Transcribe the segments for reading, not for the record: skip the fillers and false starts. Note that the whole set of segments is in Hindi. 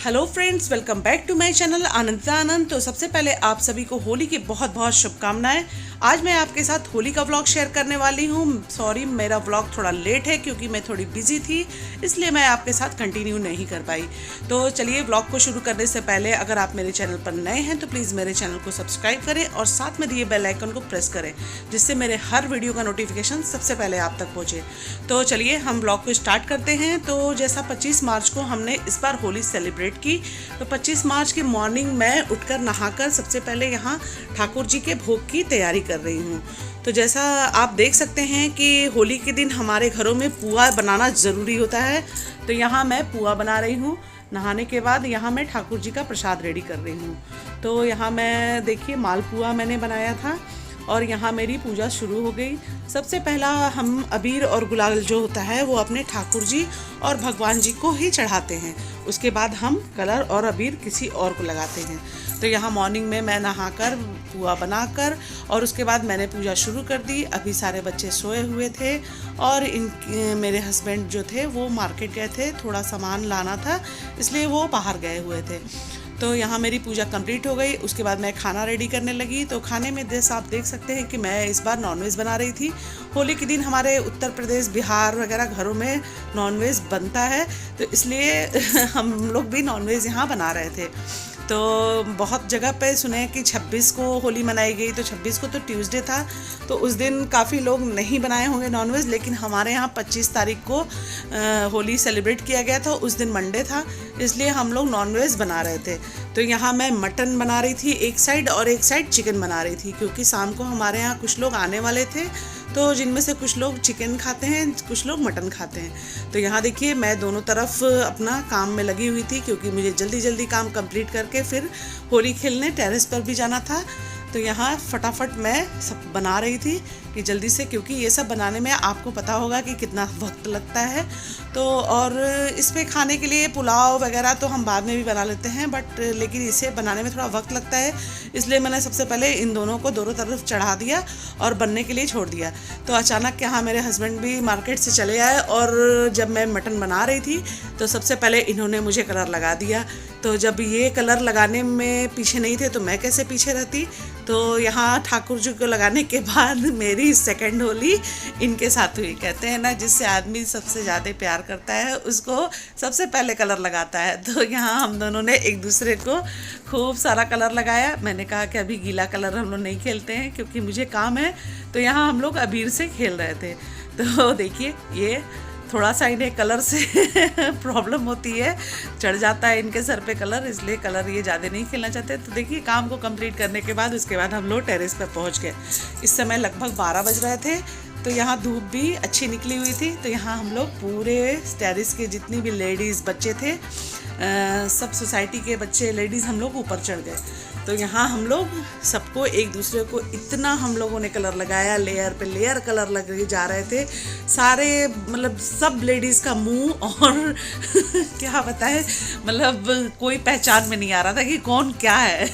Hello friends, welcome back to my channel Anandita Anand. तो सबसे पहले आप सभी को होली की बहुत बहुत शुभकामनाएं। आज मैं आपके साथ होली का व्लॉग शेयर करने वाली हूँ। सॉरी, मेरा व्लॉग थोड़ा लेट है क्योंकि मैं थोड़ी बिजी थी, इसलिए मैं आपके साथ कंटिन्यू नहीं कर पाई। तो चलिए, व्लॉग को शुरू करने से पहले अगर आप मेरे चैनल पर नए हैं तो प्लीज़ मेरे चैनल को सब्सक्राइब करें और साथ में दिए बेल आइकन को प्रेस करें, जिससे मेरे हर वीडियो का नोटिफिकेशन सबसे पहले आप तक पहुँचे। तो चलिए हम व्लॉग को स्टार्ट करते हैं। तो जैसा 25 मार्च को हमने इस बार होली सेलिब्रेट की, तो 25 मार्च की मॉर्निंग मैं उठकर नहाकर सबसे पहले यहाँ ठाकुर जी के भोग की तैयारी कर रही हूँ। तो जैसा आप देख सकते हैं कि होली के दिन हमारे घरों में पुआ बनाना ज़रूरी होता है, तो यहाँ मैं पुआ बना रही हूँ। नहाने के बाद यहाँ मैं ठाकुर जी का प्रसाद रेडी कर रही हूँ। तो यहाँ मैं देखिए मालपुआ मैंने बनाया था और यहाँ मेरी पूजा शुरू हो गई। सबसे पहला हम अबीर और गुलाल जो होता है वो अपने ठाकुर जी और भगवान जी को ही चढ़ाते हैं। उसके बाद हम कलर और अबीर किसी और को लगाते हैं। तो यहाँ मॉर्निंग में मैं नहाकर पुआ बनाकर और उसके बाद मैंने पूजा शुरू कर दी। अभी सारे बच्चे सोए हुए थे और मेरे हस्बैंड जो थे वो मार्केट गए थे, थोड़ा सामान लाना था, इसलिए वो बाहर गए हुए थे। तो यहाँ मेरी पूजा कंप्लीट हो गई। उसके बाद मैं खाना रेडी करने लगी। तो खाने में जैसा आप देख सकते हैं कि मैं इस बार नॉनवेज बना रही थी। होली के दिन हमारे उत्तर प्रदेश, बिहार वगैरह घरों में नॉनवेज बनता है, तो इसलिए हम लोग भी नॉनवेज यहाँ बना रहे थे। तो बहुत जगह पे सुने कि 26 को होली मनाई गई, तो 26 को तो ट्यूसडे था, तो उस दिन काफ़ी लोग नहीं बनाए होंगे नॉनवेज, लेकिन हमारे यहाँ 25 तारीख को होली सेलिब्रेट किया गया था। उस दिन मंडे था, इसलिए हम लोग नॉनवेज बना रहे थे। तो यहाँ मैं मटन बना रही थी एक साइड और एक साइड चिकन बना रही थी, क्योंकि शाम को हमारे यहाँ कुछ लोग आने वाले थे, तो जिनमें से कुछ लोग चिकन खाते हैं, कुछ लोग मटन खाते हैं। तो यहाँ देखिए मैं दोनों तरफ अपना काम में लगी हुई थी, क्योंकि मुझे जल्दी जल्दी काम कंप्लीट करके फिर होली खेलने टेरेस पर भी जाना था। तो यहाँ फटाफट मैं सब बना रही थी कि जल्दी से, क्योंकि ये सब बनाने में आपको पता होगा कि कितना वक्त लगता है। तो और इस पे खाने के लिए पुलाव वगैरह तो हम बाद में भी बना लेते हैं, बट लेकिन इसे बनाने में थोड़ा वक्त लगता है, इसलिए मैंने सबसे पहले इन दोनों को दोनों तरफ चढ़ा दिया और बनने के लिए छोड़ दिया। तो अचानक यहाँ मेरे हस्बैंड भी मार्केट से चले आए और जब मैं मटन बना रही थी तो सबसे पहले इन्होंने मुझे कलर लगा दिया। तो जब ये कलर लगाने में पीछे नहीं थे तो मैं कैसे पीछे रहती। तो यहाँ ठाकुर जी को लगाने के बाद मेरी सेकंड होली इनके साथ हुई। कहते हैं ना, जिससे आदमी सबसे ज़्यादा प्यार करता है उसको सबसे पहले कलर लगाता है। तो यहाँ हम दोनों ने एक दूसरे को खूब सारा कलर लगाया। मैंने कहा कि अभी गीला कलर हम लोग नहीं खेलते हैं क्योंकि मुझे काम है, तो यहाँ हम लोग अबीर से खेल रहे थे। तो देखिए, ये थोड़ा सा इन्हें कलर से प्रॉब्लम होती है, चढ़ जाता है इनके सर पे कलर, इसलिए कलर ये ज़्यादा नहीं खेलना चाहते। तो देखिए, काम को कंप्लीट करने के बाद उसके बाद हम लोग टेरेस पर पहुंच गए। इस समय लगभग 12 बज रहे थे, तो यहाँ धूप भी अच्छी निकली हुई थी। तो यहाँ हम लोग पूरे टेरेस के जितनी भी लेडीज़ बच्चे थे, सब सोसाइटी के बच्चे लेडीज़ हम लोग ऊपर चढ़ गए। तो यहाँ हम लोग सबको एक दूसरे को इतना हम लोगों ने कलर लगाया, लेयर पे लेयर कलर लगे जा रहे थे सारे, मतलब सब लेडीज़ का मुंह और क्या बताएं, मतलब कोई पहचान में नहीं आ रहा था कि कौन क्या है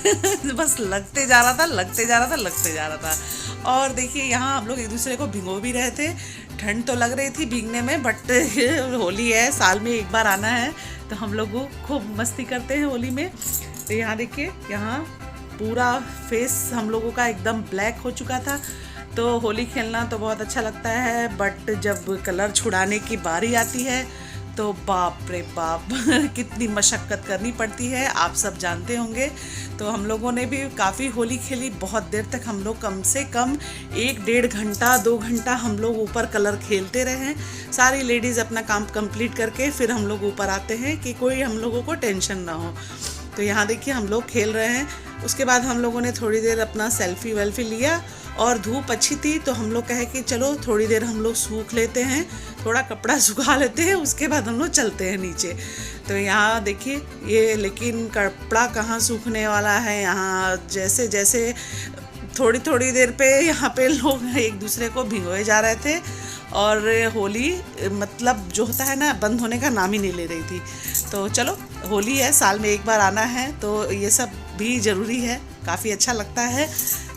बस लगते जा रहा था, लगते जा रहा था, लगते जा रहा था। और देखिए, यहाँ हम लोग एक दूसरे को भिगो भी रहे थे। ठंड तो लग रही थी भीगने में, बट होली है, साल में एक बार आना है, तो हम लोग खूब मस्ती करते हैं होली में। तो यहाँ देखिए, यहाँ पूरा फेस हम लोगों का एकदम ब्लैक हो चुका था। तो होली खेलना तो बहुत अच्छा लगता है, बट जब कलर छुड़ाने की बारी आती है तो बाप रे बाप कितनी मशक्क़त करनी पड़ती है, आप सब जानते होंगे। तो हम लोगों ने भी काफ़ी होली खेली, बहुत देर तक हम लोग, कम से कम 1-1.5 घंटा 2 घंटा हम लोग ऊपर कलर खेलते रहे। सारी लेडीज़ अपना काम कंप्लीट करके फिर हम लोग ऊपर आते हैं कि कोई हम लोगों को टेंशन ना हो। तो यहाँ देखिए हम लोग खेल रहे हैं। उसके बाद हम लोगों ने थोड़ी देर अपना सेल्फी वेल्फी लिया और धूप अच्छी थी, तो हम लोग कहे कि चलो थोड़ी देर हम लोग सूख लेते हैं, थोड़ा कपड़ा सुखा लेते हैं, उसके बाद हम लोग चलते हैं नीचे। तो यहाँ देखिए ये, लेकिन कपड़ा कहाँ सूखने वाला है। यहाँ जैसे जैसे थोड़ी थोड़ी देर पे यहाँ पे लोग एक दूसरे को भिगोए जा रहे थे और होली मतलब जो होता है ना, बंद होने का नाम ही नहीं ले रही थी। तो चलो, होली है, साल में एक बार आना है, तो ये सब भी ज़रूरी है, काफ़ी अच्छा लगता है।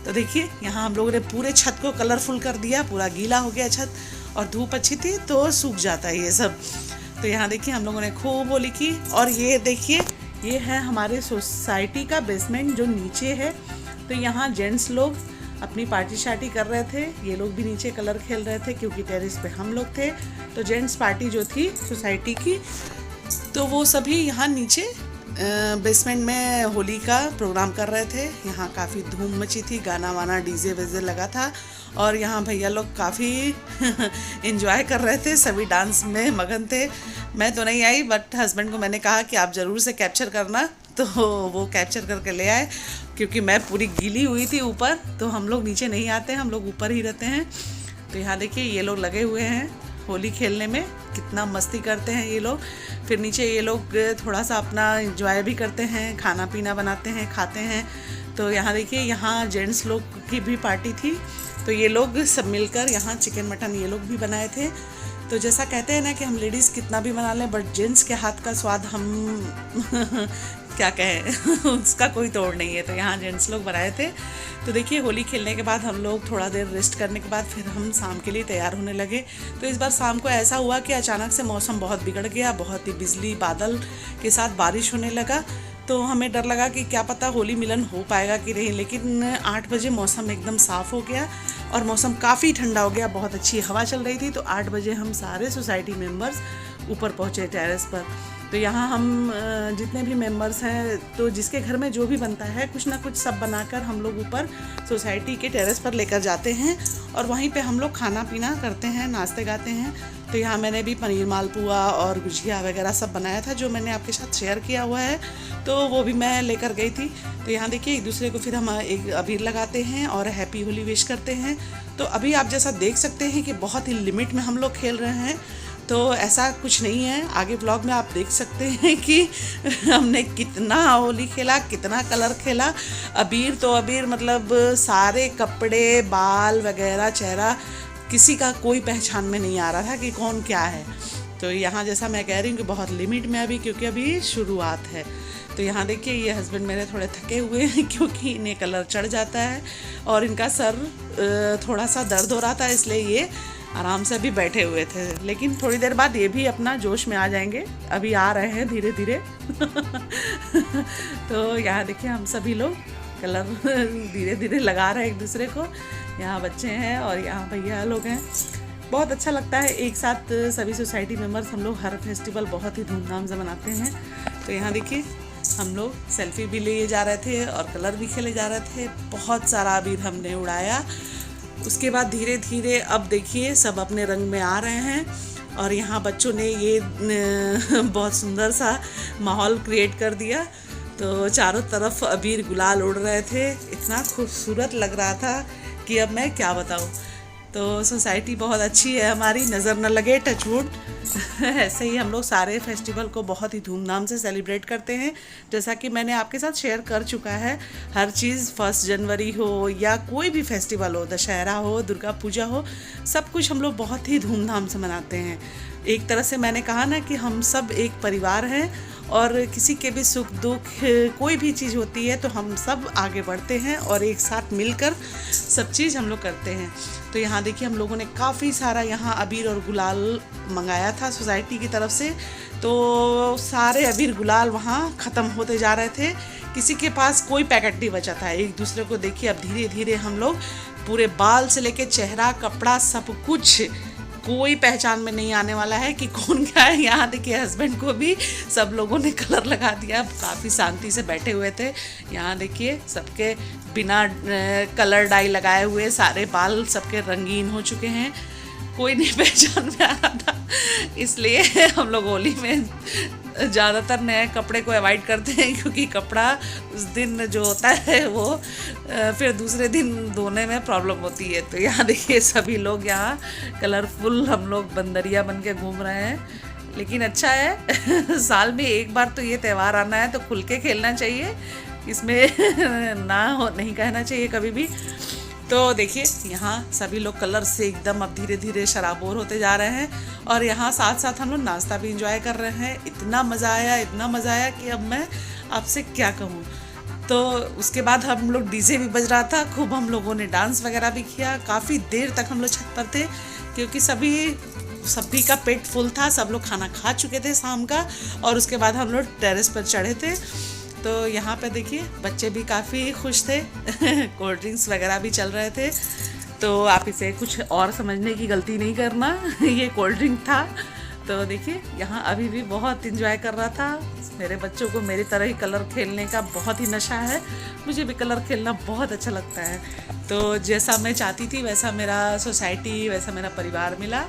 तो देखिए, यहाँ हम लोगों ने पूरे छत को कलरफुल कर दिया, पूरा गीला हो गया छत, और धूप अच्छी थी तो सूख जाता है ये सब। तो यहाँ देखिए हम लोगों ने खूब होली की। और ये देखिए, ये है हमारे सोसाइटी का बेसमेंट जो नीचे है। तो यहाँ जेंट्स लोग अपनी पार्टी शार्टी कर रहे थे, ये लोग भी नीचे कलर खेल रहे थे क्योंकि टेरेस पे हम लोग थे। तो जेंट्स पार्टी जो थी सोसाइटी की, तो वो सभी यहाँ नीचे बेसमेंट में होली का प्रोग्राम कर रहे थे। यहाँ काफ़ी धूम मची थी, गाना वाना डीजे वीजे लगा था और यहाँ भैया लोग काफ़ी एंजॉय कर रहे थे, सभी डांस में मगन थे। मैं तो नहीं आई, बट हस्बैंड को मैंने कहा कि आप ज़रूर से कैप्चर करना, तो वो कैप्चर करके ले आए क्योंकि मैं पूरी गीली हुई थी ऊपर। तो हम लोग नीचे नहीं आते, हम लोग ऊपर ही रहते हैं। तो यहाँ देखिए ये लोग लगे हुए हैं होली खेलने में, कितना मस्ती करते हैं ये लोग। फिर नीचे ये लोग थोड़ा सा अपना एंजॉय भी करते हैं, खाना पीना बनाते हैं, खाते हैं। तो यहाँ देखिए यहाँ जेंट्स लोग की भी पार्टी थी, तो ये लोग सब मिलकर यहाँ चिकन मटन ये लोग भी बनाए थे। तो जैसा कहते हैं ना कि हम लेडीज़ कितना भी बना लें, बट जेंट्स के हाथ का स्वाद हम क्या कहें उसका कोई तोड़ नहीं है। तो यहाँ जेंट्स लोग बनाए थे। तो देखिए होली खेलने के बाद हम लोग थोड़ा देर रेस्ट करने के बाद फिर हम शाम के लिए तैयार होने लगे। तो इस बार शाम को ऐसा हुआ कि अचानक से मौसम बहुत बिगड़ गया, बहुत ही बिजली बादल के साथ बारिश होने लगा। तो हमें डर लगा कि क्या पता होली मिलन हो पाएगा कि नहीं, लेकिन 8 बजे मौसम एकदम साफ़ हो गया और मौसम काफ़ी ठंडा हो गया, बहुत अच्छी हवा चल रही थी। तो 8 बजे हम सारे सोसाइटी मेंबर्स ऊपर पहुँचे टेरेस पर। तो यहाँ हम जितने भी मेंबर्स हैं, तो जिसके घर में जो भी बनता है कुछ ना कुछ सब बनाकर हम लोग ऊपर सोसाइटी के टेरेस पर लेकर जाते हैं और वहीं पे हम लोग खाना पीना करते हैं, नाचते गाते हैं। तो यहाँ मैंने भी पनीर मालपुआ और गुजिया वगैरह सब बनाया था, जो मैंने आपके साथ शेयर किया हुआ है, तो वो भी मैं लेकर गई थी। तो यहाँ देखिए एक दूसरे को फिर हम एक अबीर लगाते हैं और हैप्पी होली विश करते हैं। तो अभी आप जैसा देख सकते हैं कि बहुत ही लिमिट में हम लोग खेल रहे हैं, तो ऐसा कुछ नहीं है। आगे ब्लॉग में आप देख सकते हैं कि हमने कितना होली खेला, कितना कलर खेला। अबीर तो अबीर मतलब सारे कपड़े, बाल वगैरह, चेहरा, किसी का कोई पहचान में नहीं आ रहा था कि कौन क्या है। तो यहाँ जैसा मैं कह रही हूँ कि बहुत लिमिट में अभी, क्योंकि अभी शुरुआत है। तो यहाँ देखिए ये हस्बैंड मेरे थोड़े थके हुए हैं क्योंकि इन्हें कलर चढ़ जाता है और इनका सर थोड़ा सा दर्द हो रहा था, इसलिए ये आराम से भी बैठे हुए थे। लेकिन थोड़ी देर बाद ये भी अपना जोश में आ जाएंगे, अभी आ रहे हैं धीरे धीरे तो यहाँ देखिए हम सभी लोग कलर धीरे धीरे लगा रहे हैं एक दूसरे को। यहाँ बच्चे हैं और यहाँ भैया लोग हैं। बहुत अच्छा लगता है एक साथ सभी सोसाइटी मेम्बर्स हम लोग हर फेस्टिवल बहुत ही धूमधाम से मनाते हैं। तो यहाँ देखिए हम लोग सेल्फी भी लिए जा रहे थे और कलर भी खेले जा रहे थे। बहुत सारा अबीर हमने उड़ाया। उसके बाद धीरे धीरे अब देखिए सब अपने रंग में आ रहे हैं और यहाँ बच्चों ने ये बहुत सुंदर सा माहौल क्रिएट कर दिया। तो चारों तरफ अबीर गुलाल उड़ रहे थे, इतना खूबसूरत लग रहा था कि अब मैं क्या बताऊँ। तो सोसाइटी बहुत अच्छी है हमारी, नज़र न लगे, टचवुड। ऐसे ही हम लोग सारे फेस्टिवल को बहुत ही धूमधाम से सेलिब्रेट करते हैं। जैसा कि मैंने आपके साथ शेयर कर चुका है, हर चीज़ 1 जनवरी हो या कोई भी फेस्टिवल हो, दशहरा हो, दुर्गा पूजा हो, सब कुछ हम लोग बहुत ही धूमधाम से मनाते हैं। एक तरह से मैंने कहा ना कि हम सब एक परिवार हैं और किसी के भी सुख दुख कोई भी चीज़ होती है तो हम सब आगे बढ़ते हैं और एक साथ मिलकर सब चीज़ हम लोग करते हैं। तो यहाँ देखिए हम लोगों ने काफ़ी सारा यहाँ अबीर और गुलाल मंगाया था सोसाइटी की तरफ से। तो सारे अबीर गुलाल वहाँ ख़त्म होते जा रहे थे, किसी के पास कोई पैकेट नहीं बचा था। एक दूसरे को देखिए अब धीरे धीरे हम लोग पूरे बाल से लेके चेहरा, कपड़ा, सब कुछ कोई पहचान में नहीं आने वाला है कि कौन क्या है। यहाँ देखिए हस्बैंड को भी सब लोगों ने कलर लगा दिया, काफ़ी शांति से बैठे हुए थे। यहाँ देखिए सबके बिना कलर डाई लगाए हुए सारे बाल सबके रंगीन हो चुके हैं, कोई नहीं पहचान में आ रहा था। इसलिए हम लोग होली में ज़्यादातर नए कपड़े को अवॉइड करते हैं क्योंकि कपड़ा उस दिन जो होता है वो फिर दूसरे दिन धोने में प्रॉब्लम होती है। तो यहाँ देखिए सभी लोग यहाँ कलरफुल हम लोग बंदरिया बन के घूम रहे हैं। लेकिन अच्छा है साल में एक बार तो ये त्यौहार आना है तो खुल के खेलना चाहिए, इसमें ना हो नहीं कहना चाहिए कभी भी। तो देखिए यहाँ सभी लोग कलर से एकदम अब धीरे धीरे शराबोर होते जा रहे हैं और यहाँ साथ साथ हम लोग नाश्ता भी इंजॉय कर रहे हैं। इतना मज़ा आया, इतना मज़ा आया कि अब मैं आपसे क्या कहूँ। तो उसके बाद हम लोग डीजे भी बज रहा था, खूब हम लोगों ने डांस वगैरह भी किया। काफ़ी देर तक हम लोग छत पर थे क्योंकि सभी सभी का पेट फुल था, सब लोग खाना खा चुके थे शाम का, और उसके बाद हम लोग टेरेस पर चढ़े थे। तो यहाँ पे देखिए बच्चे भी काफ़ी खुश थे कोल्ड ड्रिंक्स वगैरह भी चल रहे थे। तो आप इसे कुछ और समझने की गलती नहीं करना ये कोल्ड ड्रिंक था। तो देखिए यहाँ अभी भी बहुत इंजॉय कर रहा था। मेरे बच्चों को मेरी तरह ही कलर खेलने का बहुत ही नशा है, मुझे भी कलर खेलना बहुत अच्छा लगता है। तो जैसा मैं चाहती थी वैसा मेरा सोसाइटी, वैसा मेरा परिवार मिला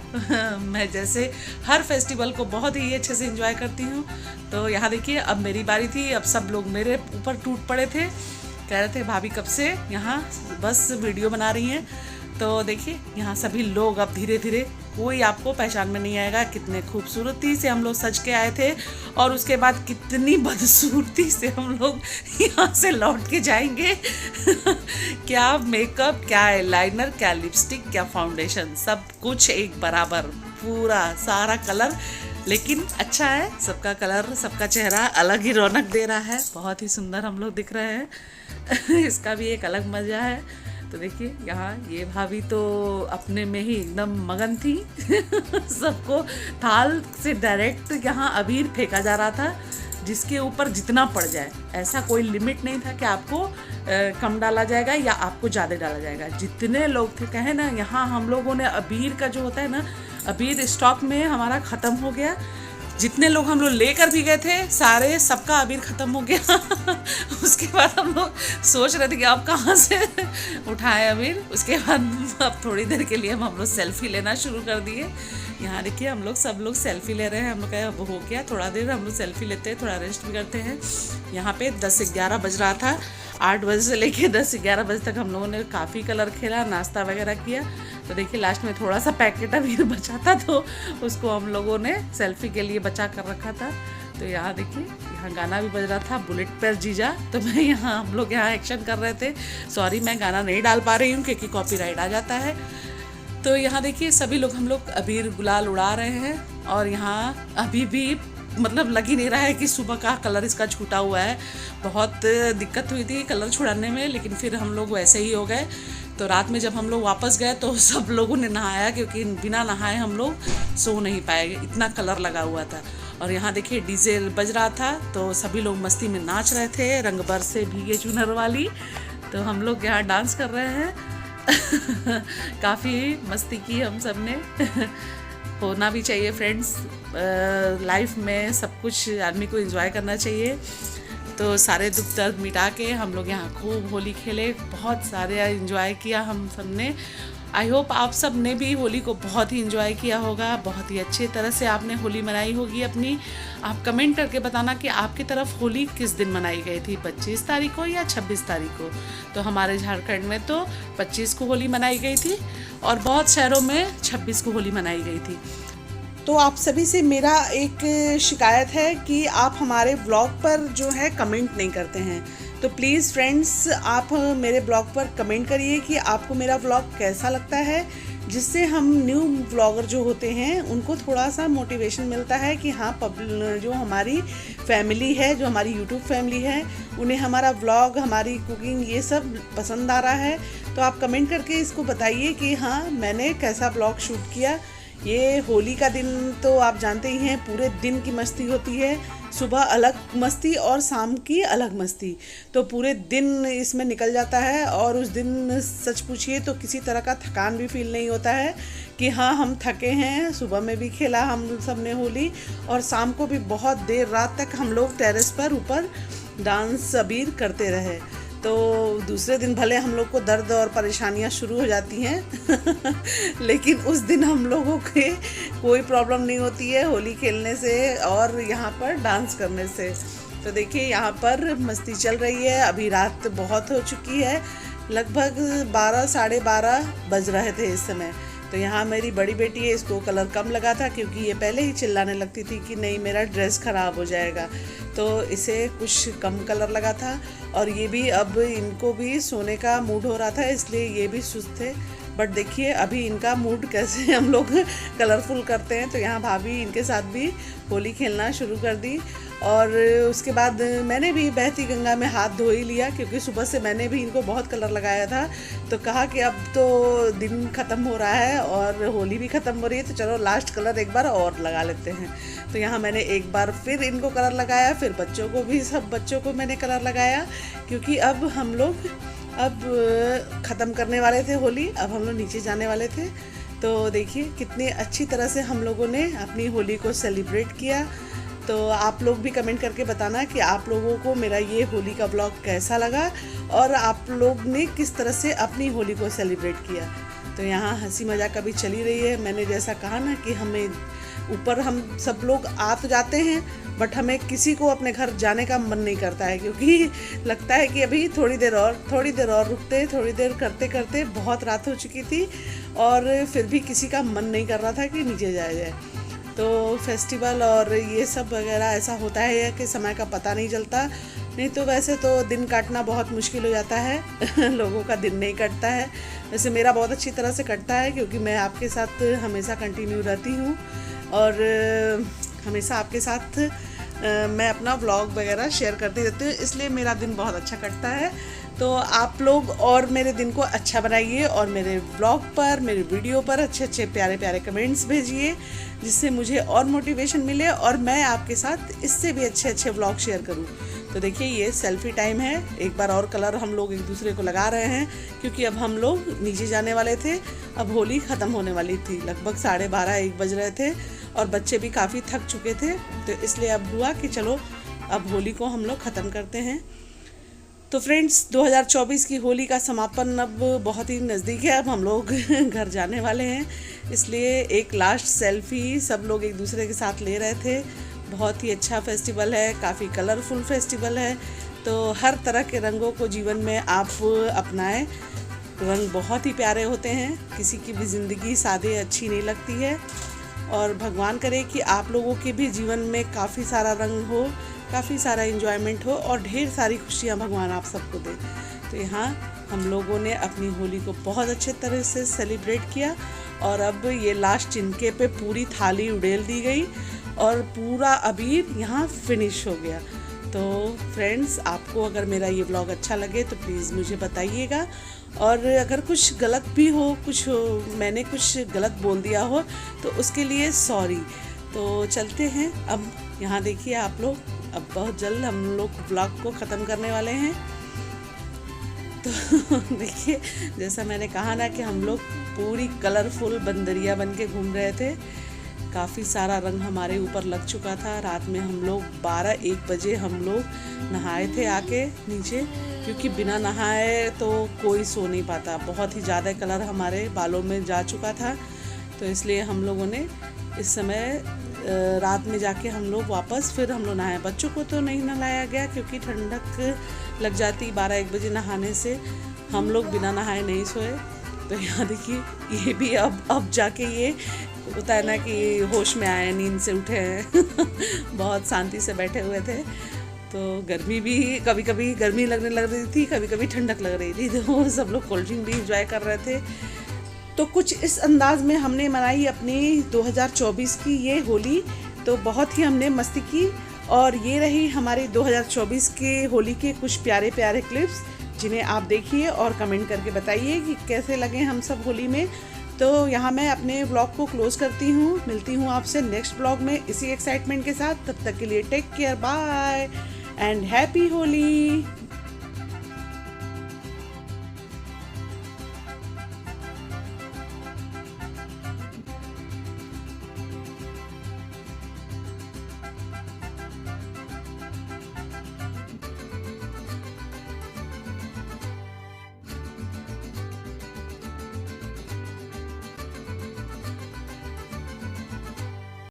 मैं जैसे हर फेस्टिवल को बहुत ही अच्छे से इंजॉय करती हूँ। तो यहाँ देखिए अब मेरी बारी थी, अब सब लोग मेरे ऊपर टूट पड़े थे, कह रहे थे भाभी कब से यहाँ बस वीडियो बना रही हैं। तो देखिए यहाँ सभी लोग अब धीरे धीरे, कोई आपको पहचान में नहीं आएगा कितने खूबसूरती से हम लोग सज के आए थे, और उसके बाद कितनी बदसूरती से हम लोग यहाँ से लौट के जाएंगे क्या मेकअप, क्या आईलाइनर, क्या लिपस्टिक, क्या फाउंडेशन, सब कुछ एक बराबर, पूरा सारा कलर। लेकिन अच्छा है, सबका कलर, सबका चेहरा अलग ही रौनक दे रहा है, बहुत ही सुंदर हम लोग दिख रहे हैं इसका भी एक अलग मज़ा है। तो देखिए यहाँ ये भाभी तो अपने में ही एकदम मगन थी सबको थाल से डायरेक्ट यहाँ अबीर फेंका जा रहा था, जिसके ऊपर जितना पड़ जाए, ऐसा कोई लिमिट नहीं था कि आपको कम डाला जाएगा या आपको ज़्यादा डाला जाएगा। जितने लोग थे, कहे ना यहाँ हम लोगों ने अबीर का जो होता है ना, अबीर स्टॉक में हमारा ख़त्म हो गया। जितने लोग हम लोग लेकर भी गए थे सारे, सबका अबीर ख़त्म हो गया उसके बाद हम लोग सोच रहे थे कि अब कहाँ से उठाएं अबीर। उसके बाद अब थोड़ी देर के लिए हम लोग सेल्फी लेना शुरू कर दिए। यहाँ देखिए हम लोग सब लोग सेल्फी ले रहे हैं। हम लोग कहे अब हो गया, थोड़ा देर हम लोग सेल्फी लेते हैं, थोड़ा रेस्ट भी करते हैं। यहाँ पे 10 से 11 बज रहा था, 8 बजे से लेके 10 से 11 बजे तक हम लोगों ने काफ़ी कलर खेला, नाश्ता वगैरह किया। तो देखिए लास्ट में थोड़ा सा पैकेट अबीर बचा था, तो उसको हम लोगों ने सेल्फी के लिए बचा कर रखा था। तो यहाँ देखिए यहाँ गाना भी बज रहा था, बुलेट पर जीजा। तो मैं यहाँ, हम लोग यहाँ एक्शन कर रहे थे। सॉरी मैं गाना नहीं डाल पा रही हूँ क्योंकि कॉपीराइट आ जाता है। तो यहाँ देखिए सभी लोग, हम लोग अबीर गुलाल उड़ा रहे हैं, और यहाँ अभी भी मतलब लग ही नहीं रहा है कि सुबह का कलर इसका छूटा हुआ है। बहुत दिक्कत हुई थी कलर छुड़ाने में, लेकिन फिर हम लोग वैसे ही हो गए। तो रात में जब हम लोग वापस गए तो सब लोगों ने नहाया, क्योंकि बिना नहाए हम लोग सो नहीं पाएंगे, इतना कलर लगा हुआ था। और यहाँ देखिए डीजे बज रहा था, तो सभी लोग मस्ती में नाच रहे थे, रंग बरसे भीगे चुनर वाली। तो हम लोग यहाँ डांस कर रहे हैं काफ़ी मस्ती की हम सब ने होना भी चाहिए फ्रेंड्स, लाइफ में सब कुछ आदमी को एंजॉय करना चाहिए। तो सारे दुख दर्द मिटा के हम लोग यहाँ खूब होली खेले, बहुत सारे एंजॉय किया हम सब ने। आई होप आप सब ने भी होली को बहुत ही एंजॉय किया होगा, बहुत ही अच्छी तरह से आपने होली मनाई होगी अपनी। आप कमेंट करके बताना कि आपकी तरफ होली किस दिन मनाई गई थी, 25 तारीख को या 26 तारीख को। तो हमारे झारखंड में तो 25 को होली मनाई गई थी, और बहुत शहरों में 26 को होली मनाई गई थी। तो आप सभी से मेरा एक शिकायत है कि आप हमारे ब्लॉग पर जो है कमेंट नहीं करते हैं। तो प्लीज़ फ्रेंड्स आप मेरे ब्लॉग पर कमेंट करिए कि आपको मेरा ब्लॉग कैसा लगता है, जिससे हम न्यू ब्लॉगर जो होते हैं उनको थोड़ा सा मोटिवेशन मिलता है कि हाँ जो हमारी फैमिली है, जो हमारी यूट्यूब फैमिली है, उन्हें हमारा ब्लॉग, हमारी कुकिंग ये सब पसंद आ रहा है। तो आप कमेंट करके इसको बताइए कि हाँ मैंने कैसा ब्लॉग शूट किया। ये होली का दिन तो आप जानते ही हैं, पूरे दिन की मस्ती होती है, सुबह अलग मस्ती और शाम की अलग मस्ती, तो पूरे दिन इसमें निकल जाता है। और उस दिन सच पूछिए तो किसी तरह का थकान भी फील नहीं होता है कि हाँ हम थके हैं। सुबह में भी खेला हम सब ने होली, और शाम को भी बहुत देर रात तक हम लोग टेरेस पर ऊपर डांस अबीर करते रहे। तो दूसरे दिन भले हम लोग को दर्द और परेशानियां शुरू हो जाती हैं लेकिन उस दिन हम लोगों के कोई प्रॉब्लम नहीं होती है होली खेलने से और यहाँ पर डांस करने से। तो देखिए यहाँ पर मस्ती चल रही है। अभी रात बहुत हो चुकी है, लगभग 12 साढ़े 12 बज रहे थे इस समय। तो यहाँ मेरी बड़ी बेटी है, इसको कलर कम लगा था क्योंकि ये पहले ही चिल्लाने लगती थी कि नहीं मेरा ड्रेस ख़राब हो जाएगा, तो इसे कुछ कम कलर लगा था। और ये भी अब इनको भी सोने का मूड हो रहा था, इसलिए ये भी सुस्त थे। बट देखिए अभी इनका मूड कैसे हम लोग कलरफुल करते हैं। तो यहाँ भाभी इनके साथ भी होली खेलना शुरू कर दी। और उसके बाद मैंने भी बहती गंगा में हाथ धो ही लिया, क्योंकि सुबह से मैंने भी इनको बहुत कलर लगाया था। तो कहा कि अब तो दिन ख़त्म हो रहा है और होली भी ख़त्म हो रही है, तो चलो लास्ट कलर एक बार और लगा लेते हैं। तो यहाँ मैंने एक बार फिर इनको कलर लगाया, फिर बच्चों को भी, सब बच्चों को मैंने कलर लगाया, क्योंकि अब हम लोग ख़त्म करने वाले थे होली, अब हम लोग नीचे जाने वाले थे। तो देखिए कितनी अच्छी तरह से हम लोगों ने अपनी होली को सेलिब्रेट किया। तो आप लोग भी कमेंट करके बताना कि आप लोगों को मेरा ये होली का ब्लॉग कैसा लगा और आप लोग ने किस तरह से अपनी होली को सेलिब्रेट किया। तो यहाँ हंसी मजाक अभी चली रही है। मैंने जैसा कहा ना कि हमें ऊपर हम सब लोग आ तो जाते हैं, बट हमें किसी को अपने घर जाने का मन नहीं करता है, क्योंकि लगता है कि अभी थोड़ी देर और रुकते, थोड़ी देर करते करते बहुत रात हो चुकी थी और फिर भी किसी का मन नहीं कर रहा था कि नीचे जाया जाए। तो फेस्टिवल और ये सब वगैरह ऐसा होता है कि समय का पता नहीं चलता, नहीं तो वैसे तो दिन काटना बहुत मुश्किल हो जाता है लोगों का दिन नहीं कटता है। वैसे मेरा बहुत अच्छी तरह से कटता है, क्योंकि मैं आपके साथ हमेशा कंटिन्यू रहती हूँ और हमेशा आपके साथ मैं अपना व्लॉग वगैरह शेयर करती रहती हूँ, इसलिए मेरा दिन बहुत अच्छा कटता है। तो आप लोग और मेरे दिन को अच्छा बनाइए और मेरे व्लॉग पर, मेरे वीडियो पर अच्छे अच्छे प्यारे प्यारे कमेंट्स भेजिए, जिससे मुझे और मोटिवेशन मिले और मैं आपके साथ इससे भी अच्छे अच्छे व्लॉग शेयर करूँ। तो देखिए ये सेल्फी टाइम है, एक बार और कलर हम लोग एक दूसरे को लगा रहे हैं, क्योंकि अब हम लोग नीचे जाने वाले थे, अब होली ख़त्म होने वाली थी, लगभग 12:30-1 बज रहे थे और बच्चे भी काफ़ी थक चुके थे। तो इसलिए अब हुआ कि चलो अब होली को हम लोग ख़त्म करते हैं। तो फ्रेंड्स 2024 की होली का समापन अब बहुत ही नज़दीक है, अब हम लोग घर जाने वाले हैं, इसलिए एक लास्ट सेल्फी सब लोग एक दूसरे के साथ ले रहे थे। बहुत ही अच्छा फेस्टिवल है, काफ़ी कलरफुल फेस्टिवल है। तो हर तरह के रंगों को जीवन में आप अपनाएं, रंग बहुत ही प्यारे होते हैं, किसी की भी ज़िंदगी सादे अच्छी नहीं लगती है। और भगवान करे कि आप लोगों के भी जीवन में काफ़ी सारा रंग हो, काफ़ी सारा एंजॉयमेंट हो और ढेर सारी खुशियाँ भगवान आप सबको दे। तो यहाँ हम लोगों ने अपनी होली को बहुत अच्छे तरह से सेलिब्रेट किया और अब ये लास्ट चिनके पे पूरी थाली उड़ेल दी गई और पूरा अबीर यहाँ फिनिश हो गया। तो फ्रेंड्स आपको अगर मेरा ये व्लॉग अच्छा लगे तो प्लीज़ मुझे बताइएगा, और अगर कुछ गलत भी हो, मैंने कुछ गलत बोल दिया हो तो उसके लिए सॉरी। तो चलते हैं अब, यहाँ देखिए आप लोग, अब बहुत जल्द हम लोग व्लॉग को ख़त्म करने वाले हैं। तो देखिए जैसा मैंने कहा ना कि हम लोग पूरी कलरफुल बंदरिया बन के घूम रहे थे, काफ़ी सारा रंग हमारे ऊपर लग चुका था। रात में हम लोग 12-1 बजे हम लोग नहाए थे आके नीचे, क्योंकि बिना नहाए तो कोई सो नहीं पाता, बहुत ही ज़्यादा कलर हमारे बालों में जा चुका था। तो इसलिए हम लोगों ने इस समय रात में जाके हम लोग वापस फिर हम लोग नहाए। बच्चों को तो नहीं नहलाया गया क्योंकि ठंडक लग जाती 12-1 बजे नहाने से, हम लोग बिना नहाए नहीं सोए। तो यहाँ देखिए ये भी अब जाके ये होता है ना कि होश में आए, नींद से उठे हैं बहुत शांति से बैठे हुए थे। तो गर्मी भी कभी कभी गर्मी लगने लग रही थी, कभी कभी ठंडक लग रही थी, तो सब लोग कोल्ड ड्रिंक भी इंजॉय कर रहे थे। तो कुछ इस अंदाज में हमने मनाई अपनी 2024 की ये होली। तो बहुत ही हमने मस्ती की और ये रही हमारी 2024 के होली के कुछ प्यारे प्यारे क्लिप्स, जिन्हें आप देखिए और कमेंट करके बताइए कि कैसे लगे हम सब होली में। तो यहाँ मैं अपने व्लॉग को क्लोज़ करती हूँ, मिलती हूँ आपसे नेक्स्ट व्लॉग में इसी एक्साइटमेंट के साथ। तब तक के लिए take care, bye and happy Holi.